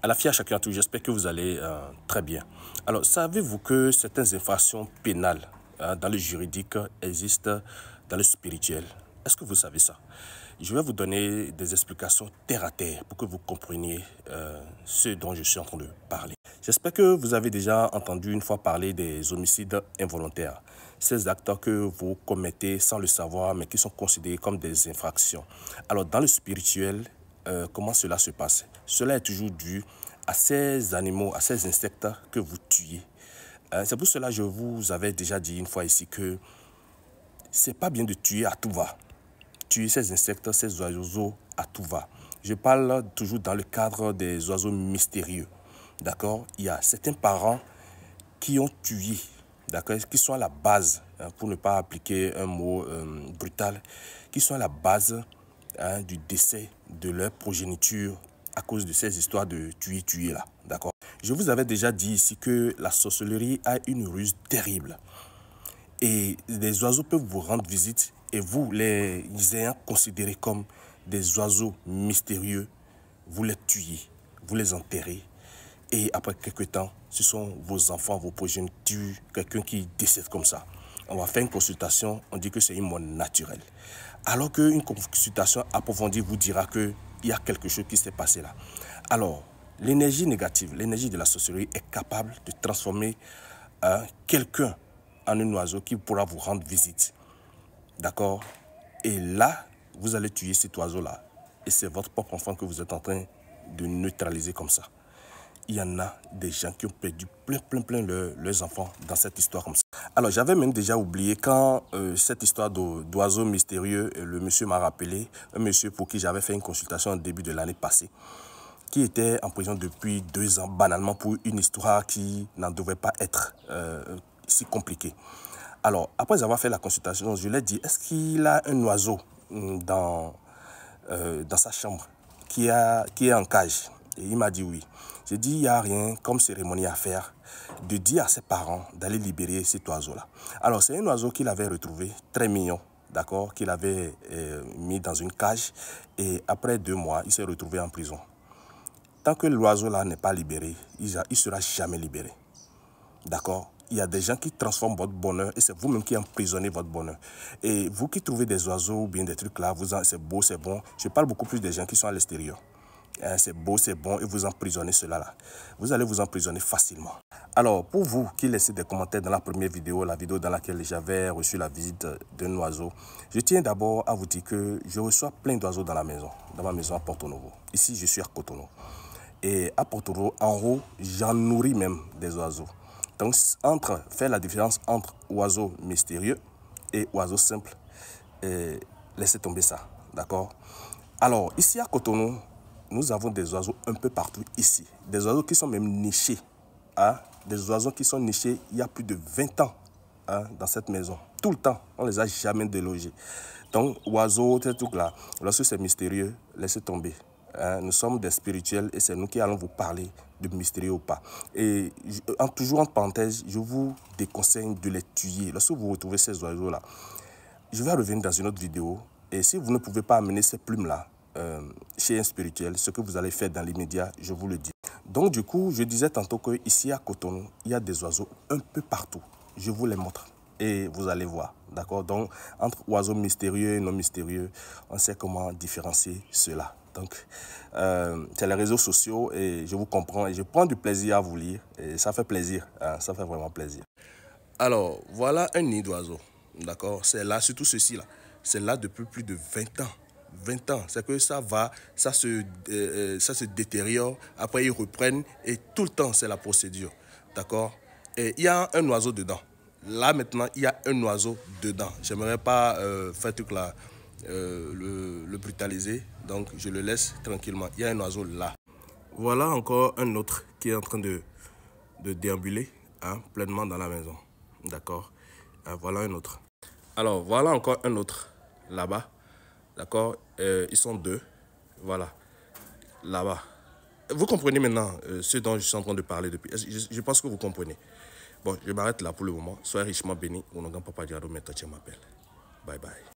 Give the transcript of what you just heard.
À la fille à chacun à tous, j'espère que vous allez très bien. Alors, savez-vous que certaines infractions pénales dans le juridique existent dans le spirituel? Est-ce que vous savez ça? Je vais vous donner des explications terre à terre pour que vous compreniez ce dont je suis en train de parler. J'espère que vous avez déjà entendu une fois parler des homicides involontaires. Ces actes que vous commettez sans le savoir, mais qui sont considérés comme des infractions. Alors, dans le spirituel, comment cela se passe? Cela est toujours dû à ces animaux, à ces insectes que vous tuez. C'est pour cela que je vous avais déjà dit une fois ici que c'est pas bien de tuer à tout va. Tuer ces insectes, ces oiseaux à tout va. Je parle toujours dans le cadre des oiseaux mystérieux. D'accord? Il y a certains parents qui ont tué, d'accord, qui sont à la base, pour ne pas appliquer un mot brutal, qui sont à la base du décès de leur progéniture à cause de ces histoires de tuer là, d'accord. Je vous avais déjà dit ici que la sorcellerie a une ruse terrible et les oiseaux peuvent vous rendre visite et vous, les ayant considérés comme des oiseaux mystérieux, vous les tuez, vous les enterrez. Et après quelques temps, ce sont vos enfants, vos progénitures, quelqu'un qui décède comme ça. On va faire une consultation, on dit que c'est une mort naturelle. Alors qu'une consultation approfondie vous dira qu'il y a quelque chose qui s'est passé là. Alors, l'énergie négative, l'énergie de la sorcellerie est capable de transformer quelqu'un en un oiseau qui pourra vous rendre visite. D'accord? Et là, vous allez tuer cet oiseau-là. Et c'est votre propre enfant que vous êtes en train de neutraliser comme ça. Il y en a des gens qui ont perdu plein leurs enfants dans cette histoire comme ça. Alors, j'avais même déjà oublié quand cette histoire d'oiseau mystérieux, le monsieur m'a rappelé, un monsieur pour qui j'avais fait une consultation au début de l'année passée, qui était en prison depuis 2 ans, banalement pour une histoire qui n'en devait pas être si compliquée. Alors, après avoir fait la consultation, je lui ai dit, est-ce qu'il a un oiseau dans sa chambre qui est en cage? Et il m'a dit oui. J'ai dit, il n'y a rien comme cérémonie à faire, de dire à ses parents d'aller libérer cet oiseau-là. Alors, c'est un oiseau qu'il avait retrouvé, très mignon, d'accord, qu'il avait mis dans une cage. Et après 2 mois, il s'est retrouvé en prison. Tant que l'oiseau-là n'est pas libéré, il ne sera jamais libéré. D'accord? Il y a des gens qui transforment votre bonheur et c'est vous-même qui emprisonnez votre bonheur. Et vous qui trouvez des oiseaux ou bien des trucs là, c'est beau, c'est bon. Je parle beaucoup plus des gens qui sont à l'extérieur. C'est beau, c'est bon et vous emprisonnez cela là. Vous allez vous emprisonner facilement. Alors, pour vous qui laissez des commentaires dans la première vidéo, la vidéo dans laquelle j'avais reçu la visite d'un oiseau, je tiens d'abord à vous dire que je reçois plein d'oiseaux dans la maison, dans ma maison à Porto Novo. Ici, je suis à Cotonou. Et à Porto Novo, en haut, j'en nourris même des oiseaux. Donc, faire la différence entre oiseaux mystérieux et oiseaux simples, laissez tomber ça, d'accord? Alors, ici à Cotonou, nous avons des oiseaux un peu partout ici. Des oiseaux qui sont même nichés. Hein? Des oiseaux qui sont nichés il y a plus de 20 ans dans cette maison. Tout le temps, on ne les a jamais délogés. Donc, oiseaux, ces trucs-là, lorsque c'est mystérieux, laissez tomber. Nous sommes des spirituels et c'est nous qui allons vous parler de mystérieux ou pas. Et toujours entre parenthèses, je vous déconseille de les tuer. Lorsque vous retrouvez ces oiseaux-là, je vais revenir dans une autre vidéo. Et si vous ne pouvez pas amener ces plumes-là chez un spirituel, ce que vous allez faire dans l'immédiat, je vous le dis. Donc du coup, je disais tantôt qu'ici à Cotonou, il y a des oiseaux un peu partout. Je vous les montre et vous allez voir. D'accord? Donc, entre oiseaux mystérieux et non mystérieux, on sait comment différencier cela. Donc, c'est les réseaux sociaux et je vous comprends et je prends du plaisir à vous lire. Et ça fait plaisir, hein, ça fait vraiment plaisir. Alors, voilà un nid d'oiseaux. D'accord? C'est là, surtout ceci-là. C'est là depuis plus de 20 ans. 20 ans, c'est que ça se détériore, après ils reprennent et tout le temps c'est la procédure, d'accord? Et il y a un oiseau dedans, là maintenant il y a un oiseau dedans, j'aimerais pas faire truc là, le brutaliser, donc je le laisse tranquillement, il y a un oiseau là. Voilà encore un autre qui est en train de déambuler pleinement dans la maison, d'accord? Voilà un autre. Alors voilà encore un autre là-bas. D'accord, ils sont 2, voilà, là-bas. Vous comprenez maintenant ce dont je suis en train de parler depuis. Je pense que vous comprenez. Bon, je m'arrête là pour le moment. Soyez richement bénis. Mon nom Papa Diado, mais toi tu m'appelles. Bye bye.